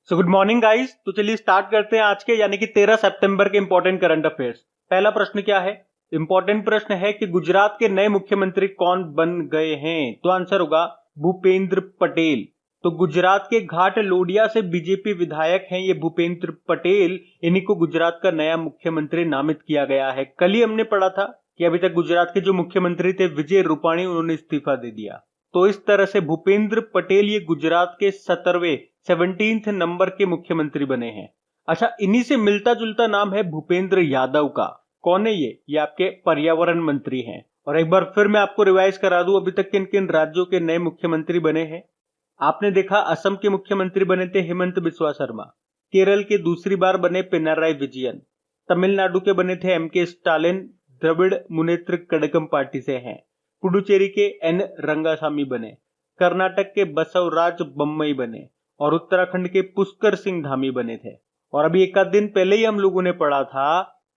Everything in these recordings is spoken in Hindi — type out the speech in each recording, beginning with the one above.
So good morning guys. तो चलिए स्टार्ट करते हैं आज के यानी कि 13 सितंबर के इंपॉर्टेंट करंट अफेयर्स। पहला प्रश्न क्या है? इंपॉर्टेंट प्रश्न है कि गुजरात के नए मुख्यमंत्री कौन बन गए हैं? तो आंसर होगा भूपेंद्र पटेल। तो गुजरात के घाट लोडिया से बीजेपी विधायक हैं ये भूपेंद्र पटेल, इन्हीं को गुजरात का नया मुख्यमंत्री नामित किया गया है। कल ही हमने पढ़ा था कि अभी तक गुजरात के जो मुख्यमंत्री थे विजय रूपाणी, उन्होंने इस्तीफा दे दिया। तो इस तरह से भूपेंद्र पटेल ये गुजरात के 17वें नंबर के मुख्यमंत्री बने हैं। अच्छा, इन्हीं से मिलता जुलता नाम है भूपेंद्र यादव का। कौन है ये आपके पर्यावरण मंत्री हैं। और एक बार फिर मैं आपको रिवाइज करा दूं अभी तक किन किन राज्यों के नए मुख्यमंत्री बने हैं। आपने देखा असम के मुख्यमंत्री बने थे हेमंत बिस्वा शर्मा, केरल के दूसरी बार बने पिनाराई विजयन, तमिलनाडु के बने थे एमके स्टालिन, द्रविड़ मुनेत्र कड़गम पार्टी से हैं, पुडुचेरी के एन रंगासामी बने, कर्नाटक के बसवराज बम्मई बने और उत्तराखंड के पुष्कर सिंह धामी बने थे। और अभी एक आध दिन पहले ही हम लोगों ने पढ़ा था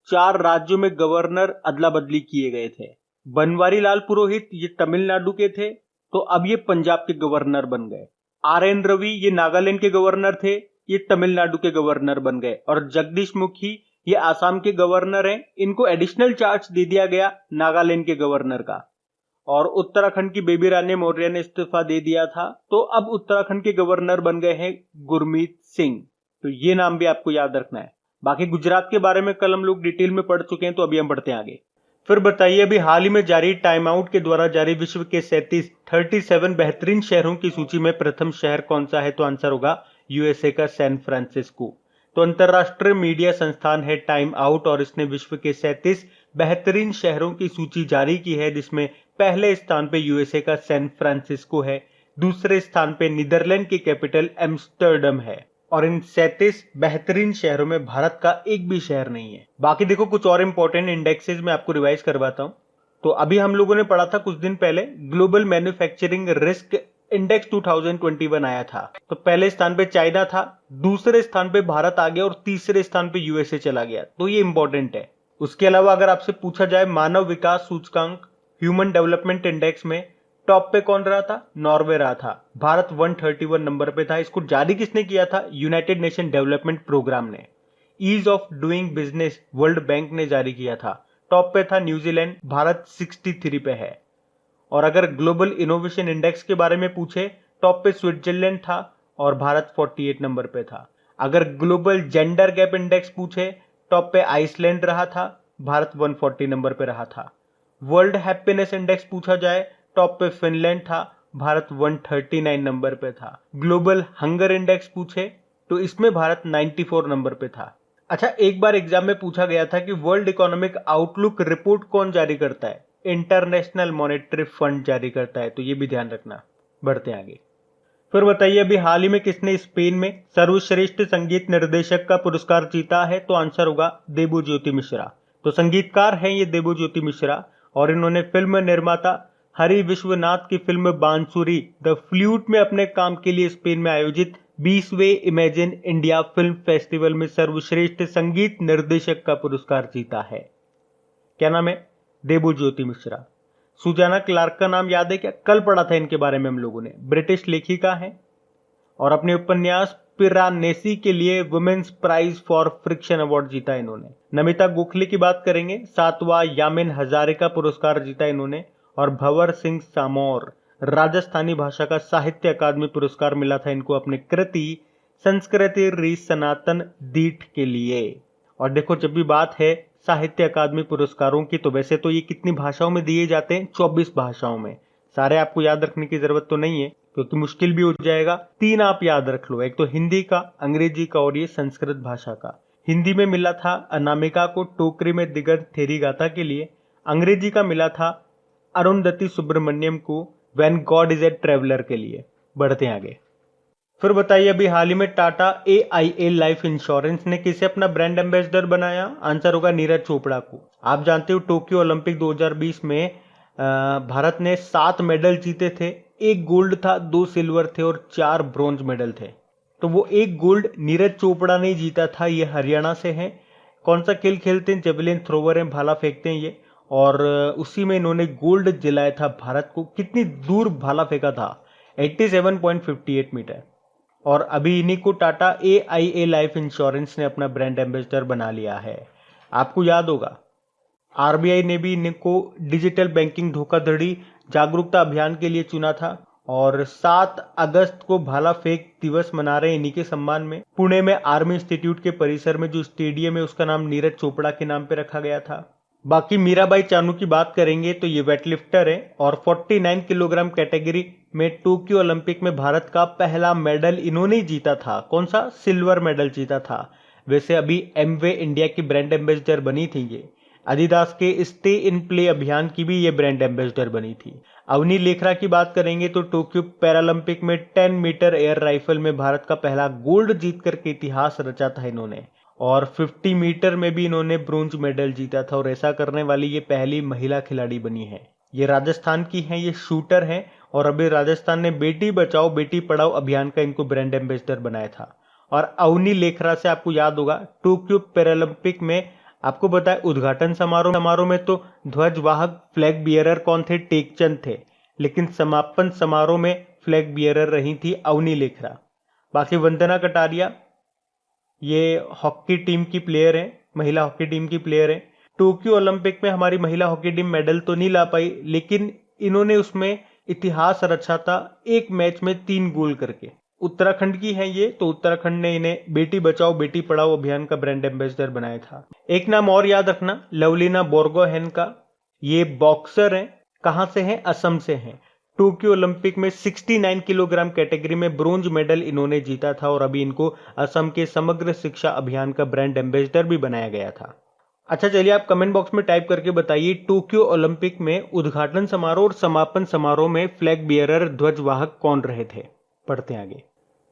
4 राज्यों में गवर्नर अदला बदली किए गए थे। बनवारी लाल पुरोहित ये तमिलनाडु के थे, तो अब ये पंजाब के गवर्नर बन गए। आर एन रवि ये नागालैंड के गवर्नर थे, ये तमिलनाडु के गवर्नर बन गए। और जगदीश मुखी ये आसाम के गवर्नर हैं, इनको एडिशनल चार्ज दे दिया गया नागालैंड के गवर्नर का। और उत्तराखंड की बेबी रानी मौर्य ने इस्तीफा दे दिया था, तो अब उत्तराखंड के गवर्नर बन गए हैं गुरमीत सिंह। तो ये नाम भी आपको याद रखना है। बाकी गुजरात के बारे में कल हम लोग डिटेल में पढ़ चुके हैं, तो अभी हम बढ़ते हैं आगे। फिर बताइए, अभी हाल ही में जारी टाइम आउट के द्वारा जारी विश्व के 37 बेहतरीन शहरों की सूची में प्रथम शहर कौन सा है? तो आंसर होगा यूएसए का सैन फ्रांसिस्को। तो अंतरराष्ट्रीय मीडिया संस्थान है टाइम आउट और इसने विश्व के 37 बेहतरीन शहरों की सूची जारी की है, जिसमें पहले स्थान पे यूएसए का सैन फ्रांसिस्को है, दूसरे स्थान पे नीदरलैंड की कैपिटल एम्स्टर्डम है। और इन 37 बेहतरीन शहरों में भारत का एक भी शहर नहीं है। बाकी देखो कुछ और इंपॉर्टेंट इंडेक्सेस में आपको रिवाइज करवाता हूं। तो अभी हम लोगों ने पढ़ा था कुछ दिन पहले ग्लोबल मैन्युफैक्चरिंग रिस्क इंडेक्स 2021 आया था। तो पहले स्थान पे चाइना था, दूसरे स्थान पे भारत आ गया और तीसरे स्थान पे यूएसए चला गया। तो ये इंपॉर्टेंट है। उसके अलावा अगर आपसे पूछा जाए मानव विकास सूचकांक ह्यूमन डेवलपमेंट इंडेक्स में टॉप पे कौन रहा था? नॉर्वे रहा था। भारत 131 नंबर पे था। इसको जारी किसने किया था? यूनाइटेड नेशन डेवलपमेंट प्रोग्राम ने। Ease of doing business World Bank ने जारी किया था। टॉप पे था न्यूजीलैंड, भारत 63 पे है। और अगर ग्लोबल इनोवेशन इंडेक्स के बारे में पूछे, टॉप पे स्विट्जरलैंड था और भारत 48 नंबर पे था। अगर ग्लोबल जेंडर गैप इंडेक्स पूछे, टॉप पे आइसलैंड रहा था, भारत 140 नंबर पे रहा था। वर्ल्ड हैप्पीनेस इंडेक्स पूछा जाए, टॉप पे फिनलैंड था, भारत 139 नंबर पे था। ग्लोबल हंगर इंडेक्स पूछे तो इसमें भारत 94 नंबर पे था। अच्छा, एक बार एग्जाम में पूछा गया था कि वर्ल्ड इकोनॉमिक आउटलुक रिपोर्ट कौन जारी करता है? इंटरनेशनल मॉनेटरी फंड जारी करता है। तो ये भी ध्यान रखना। बढ़ते हैं आगे। फिर बताइए, अभी हाल ही में किसने स्पेन में सर्वश्रेष्ठ संगीत निर्देशक का पुरस्कार जीता है? तो आंसर होगा देबुज्योति मिश्रा। तो संगीतकार हैं ये देबुज्योति मिश्रा और इन्होंने फिल्म निर्माता हरि विश्वनाथ की फिल्म बांसुरी द फ्लूट में अपने काम के लिए स्पेन में आयोजित 20वें इमेजिन इंडिया फिल्म फेस्टिवल में सर्वश्रेष्ठ संगीत निर्देशक का पुरस्कार जीता है। क्या नाम है? देबुज्योति मिश्रा। सुजाना क्लार्क का नाम याद है क्या? कल पढ़ा था इनके बारे में हम लोगों ने। ब्रिटिश लेखिका है और अपने उपन्यास पिरानेसी के लिए women's prize for fiction award जीता इन्होंने। नमिता गोखले की बात करेंगे, 7वां यामिन हजारे का पुरस्कार जीता इन्होंने। और भंवर सिंह सामोर, राजस्थानी भाषा का साहित्य अकादमी पुरस्कार मिला था इनको अपनी कृति संस्कृति री सनातन दीठ के लिए। और देखो, जब भी बात है साहित्य अकादमी पुरस्कारों की, तो वैसे तो ये कितनी भाषाओं में दिए जाते हैं? 24 भाषाओं में। सारे आपको याद रखने की जरूरत तो नहीं है क्योंकि मुश्किल भी हो जाएगा। 3 आप याद रख लो, एक तो हिंदी का, अंग्रेजी का और ये संस्कृत भाषा का। हिंदी में मिला था अनामिका को टोकरी में दिगंत थेरी गाथा के लिए। अंग्रेजी का मिला था अरुंधति सुब्रमण्यम को when God is a traveller के लिए। बढ़ते हैं आगे। फिर बताइए, अभी हाल ही में टाटा AIA लाइफ इंश्योरेंस ने किसे अपना ब्रांड एम्बेसडर बनाया? आंसर होगा नीरज चोपड़ा को। आप जानते हो टोक्यो ओलंपिक 2020 में भारत ने 7 मेडल जीते थे। 1 गोल्ड था, 2 सिल्वर थे और 4 ब्रॉन्ज मेडल थे। तो वो 1 गोल्ड नीरज चोपड़ा ने जीता था। ये हरियाणा से हैं। कौन सा खेल खेलते हैं? जेवलिन थ्रोवर हैं, भाला फेंकते हैं ये। और उसी में इन्होंने गोल्ड दिलाया था भारत को। कितनी दूर भाला फेंका था? 87.58 मीटर। और अभी इन्हीं को टाटा AIA लाइफ इंश्योरेंस ने अपना ब्रांड एम्बेसडर बना लिया है। आपको याद होगा RBI ने भी इनको डिजिटल बैंकिंग धोखाधड़ी जागरूकता अभियान के लिए चुना था और 7 अगस्त को भाला फेंक दिवस मना रहे इन्हीं के सम्मान में पुणे में आर्मी इंस्टीट्यूट के परिसर में जो स्टेडियम है उसका नाम नीरज चोपड़ा के नाम पे रखा गया था। बाकी मीराबाई चानू की बात करेंगे तो ये वेटलिफ्टर है और 49 किलोग्राम कैटेगरी में टोक्यो ओलंपिक में भारत का पहला मेडल इन्होंने ही जीता था। कौन सा? सिल्वर मेडल जीता था। वैसे अभी एमवे इंडिया की ब्रांड एम्बेसडर बनी थी ये। एडिडास के स्टे इन प्ले अभियान की भी ये ब्रांड एम्बेसडर बनी थी। अवनी लेखरा की बात करेंगे तो टोक्यो पैरालंपिक में 10 मीटर एयर राइफल में भारत का पहला गोल्ड जीत करके इतिहास रचा था इन्होंने और 50 मीटर में भी इन्होंने ब्रोंज मेडल जीता था और ऐसा करने वाली ये पहली महिला खिलाड़ी बनी है। ये राजस्थान की हैं, ये शूटर हैं और अभी राजस्थान ने बेटी बचाओ बेटी पढ़ाओ अभियान का इनको ब्रांड एम्बेसडर बनाया था। और अवनी लेखरा से आपको याद होगा टोक्यो पैरालंपिक में आपको बताया उद्घाटन समारोह में तो ध्वजवाहक फ्लैग बियरर कौन थे? टेकचंद थे, लेकिन समापन समारोह में फ्लैग बियरर रही थी अवनी लेखरा। बाकी वंदना कटारिया ये हॉकी टीम की प्लेयर है, महिला हॉकी टीम की प्लेयर है। टोक्यो ओलंपिक में हमारी महिला हॉकी टीम मेडल तो नहीं ला पाई, लेकिन इन्होंने उसमें इतिहास रचा था, एक मैच में 3 गोल करके। उत्तराखंड की है ये, तो उत्तराखंड ने इन्हें बेटी बचाओ बेटी पढ़ाओ अभियान का ब्रांड एम्बेसडर बनाया था। एक नाम और याद रखना, लवलीना बोरगोहेन का। ये बॉक्सर हैं, कहां से हैं? असम से हैं। टोक्यो ओलंपिक में 69 किलोग्राम कैटेगरी में ब्रोंज मेडल इन्होंने जीता था और अभी इनको असम के समग्र शिक्षा अभियान का ब्रांड एम्बेसडर भी बनाया गया था। अच्छा चलिए आप कमेंट बॉक्स में टाइप करके बताइए टोक्यो ओलंपिक में उद्घाटन समारोह और समापन समारोह में फ्लैग बियरर ध्वजवाहक कौन रहे थे। पढ़ते हैं आगे।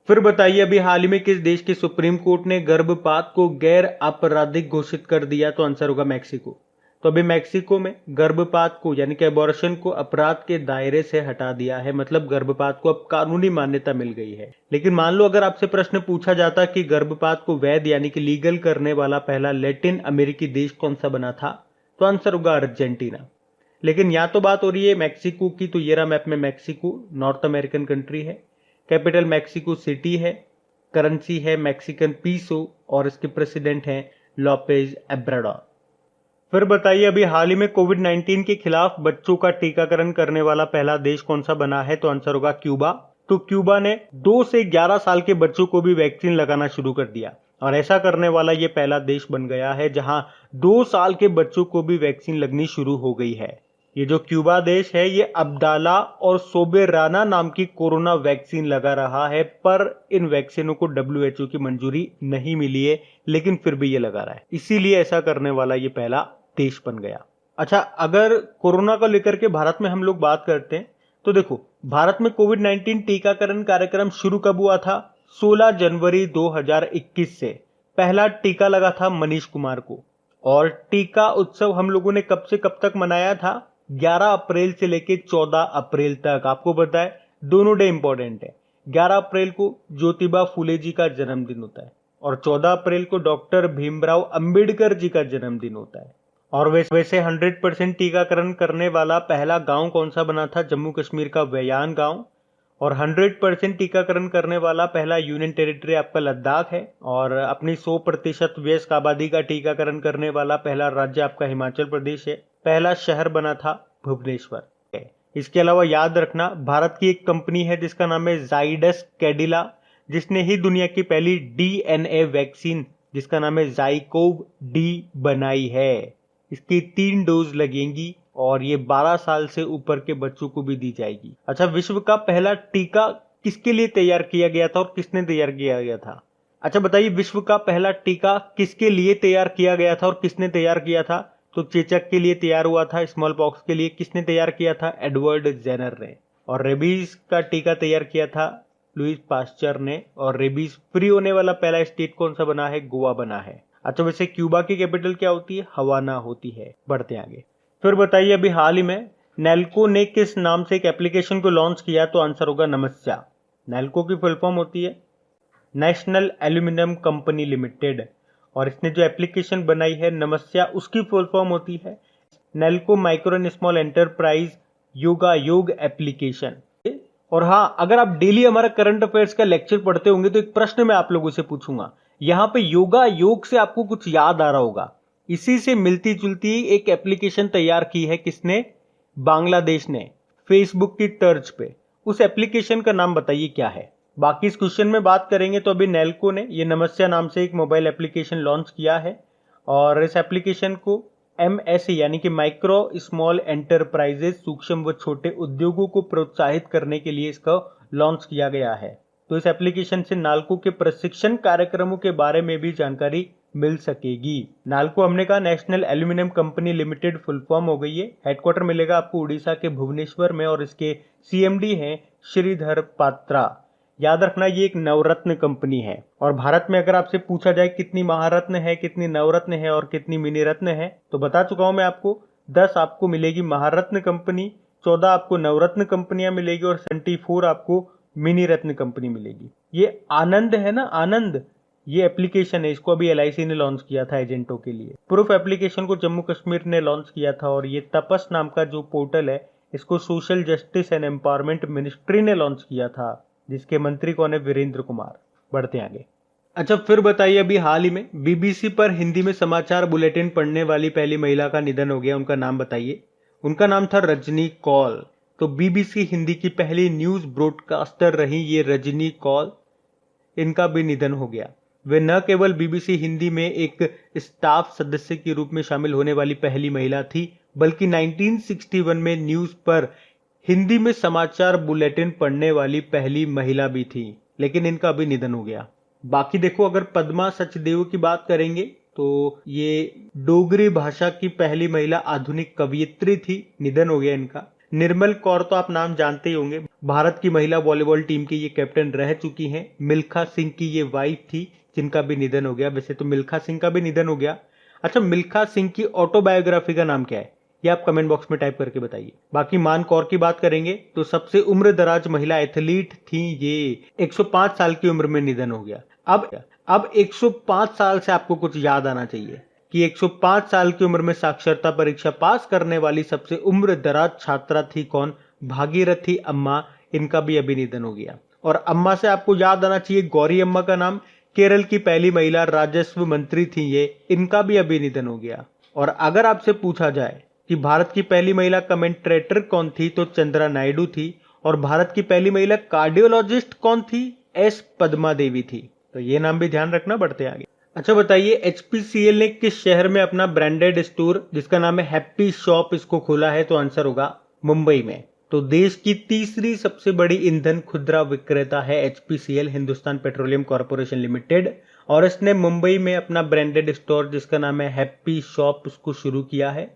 फिर बताइए अभी हाल ही में किस देश की सुप्रीम कोर्ट ने गर्भपात को गैर आपराधिक घोषित कर दिया? तो आंसर होगा मैक्सिको। तो अभी मैक्सिको में गर्भपात को यानी कि अबॉर्शन को अपराध के दायरे से हटा दिया है, मतलब गर्भपात को अब कानूनी मान्यता मिल गई है। लेकिन मान लो अगर आपसे प्रश्न पूछा जाता कि गर्भपात को वैध यानी कि लीगल करने वाला पहला लैटिन अमेरिकी देश कौन सा बना था, तो आंसर होगा अर्जेंटीना। लेकिन यहाँ तो बात हो रही है मैक्सिको की, तो ये रहा मैप में मैक्सिको, नॉर्थ अमेरिकन कंट्री है। कैपिटल मैक्सिको सिटी है, करेंसी है मैक्सिकन पीसो और इसके प्रेसिडेंट हैं लोपेज एब्राडोर। फिर बताइए अभी हाल ही में कोविड-19 के खिलाफ बच्चों का टीकाकरण करने वाला पहला देश कौन सा बना है? तो आंसर होगा क्यूबा। तो क्यूबा ने 2 से 11 साल के बच्चों को भी वैक्सीन लगाना शुरू कर दिया और ऐसा करने वाला ये पहला देश बन गया है जहां 2 साल के बच्चों को भी वैक्सीन लगनी शुरू हो गई है। ये जो क्यूबा देश है ये अब्दाला और सोबेराना नाम की कोरोना वैक्सीन लगा रहा है, पर इन वैक्सीनों को WHO की मंजूरी नहीं मिली है, लेकिन फिर भी ये लगा रहा है, इसीलिए ऐसा करने वाला ये पहला देश बन गया। अच्छा, अगर कोरोना को लेकर के भारत में हम लोग बात करते हैं तो देखो भारत में कोविड-19 टीकाकरण कार्यक्रम शुरू कब हुआ था? 16 जनवरी 2021 से पहला टीका लगा था मनीष कुमार को और टीका उत्सव हम लोगों ने कब से कब तक मनाया था? 11 अप्रैल से लेके 14 अप्रैल तक। आपको पता है दोनों डे इंपॉर्टेंट है। 11 अप्रैल को ज्योतिबा फुले जी का जन्मदिन होता है और 14 अप्रैल को डॉक्टर भीमराव अंबेडकर जी का जन्मदिन होता है। और वैसे 100% टीकाकरण करने वाला पहला गांव कौन सा बना था? जम्मू कश्मीर का वैयान गांव। और 100% टीकाकरण करने वाला पहला यूनियन टेरिटरी आपका लद्दाख है और अपनी 100% वयस्क आबादी का टीकाकरण करने वाला पहला राज्य आपका हिमाचल प्रदेश है। पहला शहर बना था भुवनेश्वर। इसके अलावा याद रखना भारत की एक कंपनी है जिसका नाम है जाइडस कैडिला, जिसने ही दुनिया की पहली DNA वैक्सीन जिसका नाम है जाइकोव डी बनाई है। इसकी 3 डोज लगेंगी और ये 12 साल से ऊपर के बच्चों को भी दी जाएगी। अच्छा, विश्व का पहला टीका किसके लिए तैयार किया गया था और किसने तैयार किया गया था? अच्छा बताइए, विश्व का पहला टीका किसके लिए तैयार किया गया था और किसने तैयार किया था? तो चेचक के लिए तैयार हुआ था। स्मॉल पॉक्स के लिए किसने तैयार किया था? एडवर्ड जेनर ने। और रेबीज का टीका तैयार किया था लुईस पास्चर ने। और रेबीज फ्री होने वाला पहला स्टेट कौन सा बना है? गोवा बना है। अच्छा, वैसे क्यूबा की कैपिटल क्या होती है? हवाना होती है। बढ़ते आगे। फिर बताइए अभी हाल ही में नेल्को ने किस नाम से एक एप्लीकेशन को लॉन्च किया? तो आंसर होगा नमस्या। नेल्को की फुल फॉर्म होती है नेशनल एल्यूमिनियम कंपनी लिमिटेड और इसने जो एप्लीकेशन बनाई है नमस्या, उसकी फुल फॉर्म होती है Nelco micro and small enterprise yoga योग एप्लीकेशन। और हाँ, अगर आप डेली हमारा करंट अफेयर्स का लेक्चर पढ़ते होंगे तो एक प्रश्न मैं आप लोगों से पूछूंगा। यहाँ पे योग से आपको कुछ याद आ रहा होगा। इसी से मिलती जुलती एक एप्लीकेशन तैयार की है किसने? बांग्लादेश ने, फेसबुक की तर्ज पे। उस एप्लीकेशन का नाम बताइए क्या है। बाकी इस क्वेश्चन में बात करेंगे तो अभी नेल्को ने ये नमस्या नाम से एक मोबाइल एप्लीकेशन लॉन्च किया है और इस एप्लीकेशन को MSE यानी कि माइक्रो स्मॉल एंटरप्राइजेस, सूक्ष्म व छोटे उद्योगों को प्रोत्साहित करने के लिए इसका लॉन्च किया गया है। तो इस एप्लीकेशन से नाल्को के प्रशिक्षण कार्यक्रमों के बारे में भी जानकारी मिल सकेगी। नाल्को हमने कहा national aluminium company limited full form हो गई है। हेडक्वार्टर मिलेगा आपको उड़ीसा के भुवनेश्वर में और इसके CMD हैं श्रीधर पात्रा। याद रखना ये एक नवरत्न कंपनी है और भारत में अगर आपसे पूछा जाए कितनी महारत्न है, कितनी नवरत्न है और कितनी मिनी रत्न है तो बता चुका हूं मैं आपको। 10 आपको मिलेगी महारत्न कंपनी, 14 आपको नवरत्न कंपनियां मिलेगी और 74 आपको मिनी रत्न कंपनी मिलेगी। ये आनंद है ना, आनंद, ये एप्लीकेशन है, इसको अभी LIC ने लॉन्च किया था एजेंटों के लिए। प्रूफ एप्लीकेशन को जम्मू कश्मीर ने लॉन्च किया था और ये तपस नाम का जो पोर्टल है इसको social justice and empowerment ministry ने लॉन्च किया था, जिसके मंत्री कौन है? वीरेंद्र कुमार। बढ़ते हैं आगे। अच्छा, फिर बताइए, अभी हाल ही में BBC पर हिंदी में समाचार बुलेटिन पढ़ने वाली पहली महिला का निधन हो गया, उनका नाम बताइए। उनका नाम था रजनी कौल। तो BBC हिंदी की पहली न्यूज ब्रॉडकास्टर रही ये रजनी कौल, इनका भी निधन हो गया। वे न केवल BBC हिंदी में एक स्टाफ सदस्य के रूप में शामिल होने वाली पहली महिला थी, बल्कि 1961 में न्यूज पर हिंदी में समाचार बुलेटिन पढ़ने वाली पहली महिला भी थी, लेकिन इनका अभी निधन हो गया। बाकी देखो, अगर पद्मा सचदेव की बात करेंगे तो ये डोगरी भाषा की पहली महिला आधुनिक कवयित्री थी, निधन हो गया इनका। निर्मल कौर तो आप नाम जानते ही होंगे, भारत की महिला वॉलीबॉल टीम की ये कैप्टन रह चुकी हैं। मिल्खा सिंह की ये वाइफ थी, जिनका भी निधन हो गया। वैसे तो मिल्खा सिंह का भी निधन हो गया। अच्छा, मिल्खा सिंह की ऑटोबायोग्राफी का नाम क्या है ये आप कमेंट बॉक्स में टाइप करके बताइए। बाकी मान कौर की बात करेंगे तो सबसे उम्र दराज महिला एथलीट थी ये, 105 साल की उम्र में निधन हो गया। अब 105 साल से आपको कुछ याद आना चाहिए कि 105 साल की उम्र में साक्षरता परीक्षा पास करने वाली सबसे उम्र दराज छात्रा थी कौन? भागीरथी अम्मा, इनका भी अभी निधन हो गया। और अम्मा से आपको याद आना चाहिए गौरी अम्मा का नाम, केरल की पहली महिला राजस्व मंत्री थी ये, इनका भी अभी निधन हो गया। और अगर आपसे पूछा जाए कि भारत की पहली महिला कमेंट्रेटर कौन थी तो चंद्रा नायडू थी। और भारत की पहली महिला कार्डियोलॉजिस्ट कौन थी? S पद्मा देवी थी। तो ये नाम भी ध्यान रखना। बढ़ते आगे। अच्छा बताइए, HPCL ने किस शहर में अपना ब्रांडेड स्टोर जिसका नाम है हैप्पी शॉप इसको खोला है? तो आंसर होगा मुंबई में। तो देश की तीसरी सबसे बड़ी ईंधन खुदरा विक्रेता है HPCL, Hindustan petroleum corporation limited, और इसने मुंबई में अपना ब्रांडेड स्टोर जिसका नाम है हैप्पी शॉप उसको शुरू किया है।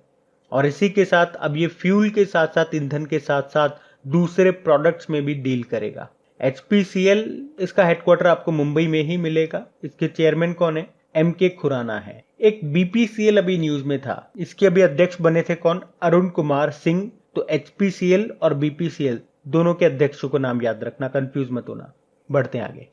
और इसी के साथ अब ये फ्यूल के साथ साथ ईंधन के साथ साथ दूसरे प्रोडक्ट्स में भी डील करेगा। HPCL इसका हेडक्वार्टर आपको मुंबई में ही मिलेगा। इसके चेयरमैन कौन है? MK खुराना है। एक BPCL अभी न्यूज में था, इसके अभी अध्यक्ष बने थे कौन? अरुण कुमार सिंह। तो HPCL और BPCL दोनों के अध्यक्षों को नाम याद रखना, कंफ्यूज मत होना। बढ़ते हैं आगे।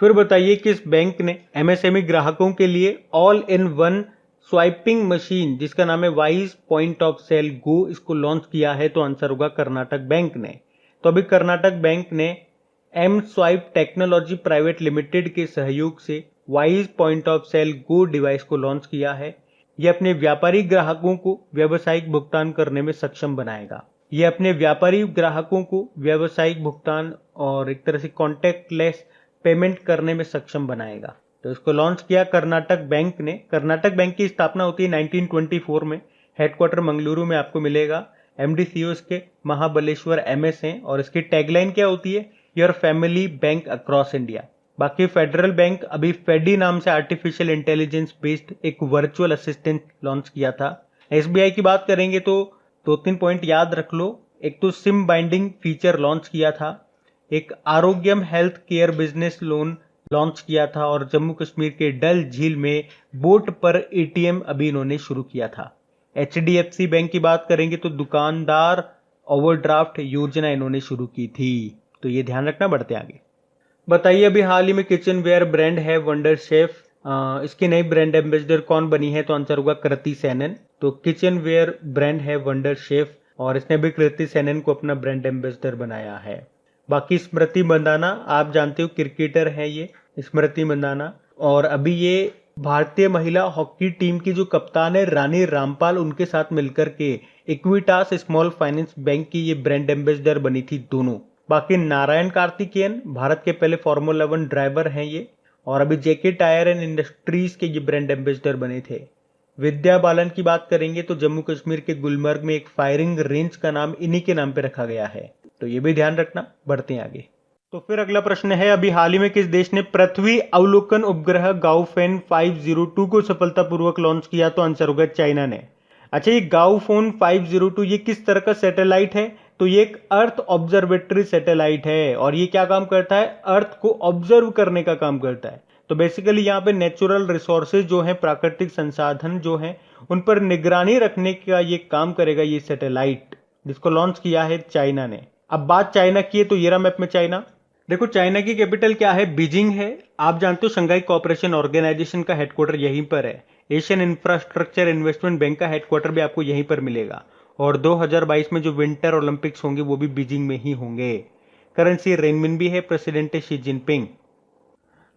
फिर बताइए किस बैंक ने MSME ग्राहकों के लिए all in one swiping machine जिसका नाम है वाइज पॉइंट ऑफ सेल गो इसको लॉन्च किया है? तो आंसर होगा कर्नाटक बैंक ने। तो अभी कर्नाटक बैंक ने M swipe technology private limited के सहयोग से wise point of sale go device को लॉन्च किया है। यह अपने व्यापारी ग्राहकों को व्यावसायिक भुगतान करने में सक्षम बनाएगा। यह अपने व्यापारी ग्राहकों को व्यावसायिक भुगतान और एक तरह से कॉन्टैक्टलेस पेमेंट करने में सक्षम बनाएगा। तो इसको लॉन्च किया कर्नाटक बैंक ने। कर्नाटक बैंक की स्थापना होती है 1924 में। हेडक्वार्टर मंगलुरु में आपको मिलेगा। MD CEO इसके महाबलेश्वर MS हैं और इसकी टैगलाइन क्या होती है? Your family bank across India. बाकी फेडरल बैंक अभी फेडी नाम से आर्टिफिशियल इंटेलिजेंस बेस्ड एक वर्चुअल असिस्टेंट लॉन्च किया था। SBI की बात करेंगे तो 2-3 पॉइंट याद रख लो। एक तो सिम बाइंडिंग फीचर लॉन्च किया था, एक Arogyam health care business loan launch किया था, और जम्मू कश्मीर के डल झील में बोट पर ATM अभी इन्होंने शुरू किया था। HDFC बैंक की बात करेंगे तो दुकानदार ओवरड्राफ्ट योजना इन्होंने शुरू की थी। तो ये ध्यान रखना। बढ़ते आगे। बताइए, अभी हाल ही में किचन वेयर ब्रांड है वंडर शेफ, इसकी नई ब्रांड एम्बेसडर कौन बनी है? तो आंसर होगा कृति सेनन। तो किचन वेयर ब्रांड है वंडर शेफ और इसने भी कृति सेनन को अपना ब्रांड एम्बेसडर बनाया है। बाकी स्मृति मंदाना आप जानते हो क्रिकेटर हैं ये स्मृति मंदाना, और अभी ये भारतीय महिला हॉकी टीम की जो कप्तान है रानी रामपाल उनके साथ मिलकर के इक्विटास स्मॉल फाइनेंस बैंक की ये ब्रांड एम्बेसडर बनी थी दोनों। बाकी नारायण कार्तिकेयन भारत के पहले फॉर्मूला 1 ड्राइवर हैं ये, और अभी जेके टायर एंड इंडस्ट्रीज के ये ब्रांड एम्बेसडर बने थे। विद्या बालन की बात करेंगे तो जम्मू कश्मीर के गुलमर्ग में एक फायरिंग रेंज का नाम इन्हीं के नाम पे रखा गया है, तो ये भी ध्यान रखना। बढ़ते हैं आगे। तो फिर अगला प्रश्न है, अभी हाल ही में किस देश ने पृथ्वी अवलोकन उपग्रह गाओफेन 502 को सफलतापूर्वक लॉन्च किया? तो आंसर होगा चाइना ने। अच्छा, ये गाओफोन 502 ये किस तरह का सैटेलाइट है? तो ये एक अर्थ ऑब्जर्वेटरी सैटेलाइट है, और ये क्या काम करता है? अर्थ को ऑब्जर्व करने का काम करता है। तो बेसिकली यहाँ पे नेचुरल रिसोर्सेज जो है, प्राकृतिक संसाधन जो है, उन पर निगरानी रखने का ये काम करेगा ये सैटेलाइट, जिसको लॉन्च किया है चाइना ने। अब बात चाइना की है तो ये रहा मैप में चाइना। देखो चाइना की कैपिटल क्या है? बीजिंग है। आप जानते हो शंघाई कोऑपरेशन ऑर्गेनाइजेशन का हेडक्वार्टर यहीं पर है। एशियन इंफ्रास्ट्रक्चर इन्वेस्टमेंट बैंक का हेडक्वार्टर भी आपको यहीं पर मिलेगा, और 2022 में जो विंटर ओलंपिक्स होंगे वो भी बीजिंग में ही होंगे। करेंसी रेनमिनबी है, प्रेसिडेंट है शी जिनपिंग।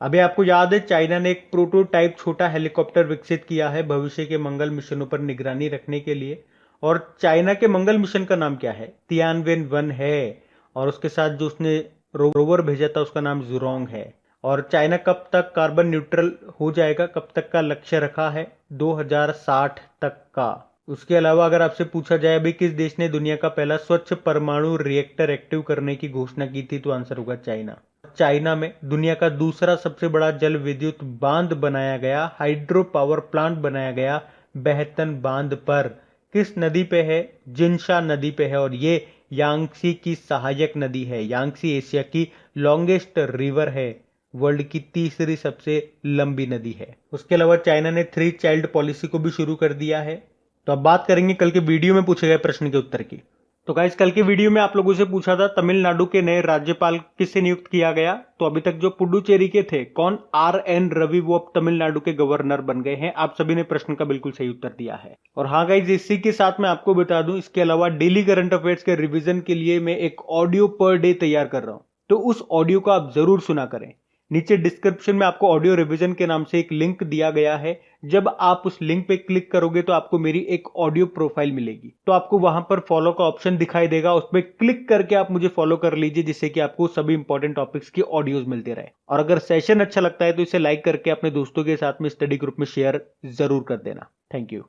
अभी आपको याद है चाइना ने एक प्रोटोटाइप छोटा हेलीकॉप्टर विकसित किया है भविष्य के मंगल मिशनों पर निगरानी रखने के लिए, और चाइना के मंगल मिशन का नाम क्या है? तियानवेन-1 है, और उसके साथ जो उसने रोवर भेजा था उसका नाम जुरोंग है। और चाइना कब तक कार्बन न्यूट्रल हो जाएगा, कब तक का लक्ष्य रखा है? 2060 तक का। उसके अलावा अगर आपसे पूछा जाए अभी किस देश ने दुनिया का पहला स्वच्छ परमाणु रिएक्टर एक्टिव करने की घोषणा की थी? तो आंसर होगा चाइना। चाइना में दुनिया का दूसरा सबसे बड़ा जल विद्युत बांध बनाया गया, हाइड्रो पावर प्लांट बनाया गया बेहतन बांध पर। किस नदी पे है? जिनशा नदी पे है, और ये यांगसी की सहायक नदी है। यांगसी एशिया की लॉन्गेस्ट रिवर है, वर्ल्ड की तीसरी सबसे लंबी नदी है। उसके अलावा चाइना ने 3 चाइल्ड पॉलिसी को भी शुरू कर दिया है। तो अब बात करेंगे कल के वीडियो में पूछे गए प्रश्न के उत्तर की। तो गाइस, कल के वीडियो में आप लोगों से पूछा था तमिलनाडु के नए राज्यपाल किससे नियुक्त किया गया? तो अभी तक जो पुडुचेरी के थे कौन? RN रवि, वो अब तमिलनाडु के गवर्नर बन गए हैं। आप सभी ने प्रश्न का बिल्कुल सही उत्तर दिया है। और हाँ गाइस, इसी के साथ मैं आपको बता दूं, इसके अलावा डेली करंट अफेयर्स के रिवीजन के लिए मैं एक ऑडियो पर डे तैयार कर रहा हूं, तो उस ऑडियो को आप जरूर सुना करें। नीचे डिस्क्रिप्शन में आपको ऑडियो रिवीजन के नाम से एक लिंक दिया गया है। जब आप उस लिंक पे क्लिक करोगे तो आपको मेरी एक ऑडियो प्रोफाइल मिलेगी, तो आपको वहां पर फॉलो का ऑप्शन दिखाई देगा, उस पर क्लिक करके आप मुझे फॉलो कर लीजिए, जिससे कि आपको सभी इंपॉर्टेंट टॉपिक्स की ऑडियोज मिलते रहे। और अगर सेशन अच्छा लगता है तो इसे लाइक करके अपने दोस्तों के साथ में स्टडी ग्रुप में शेयर जरूर कर देना। Thank you.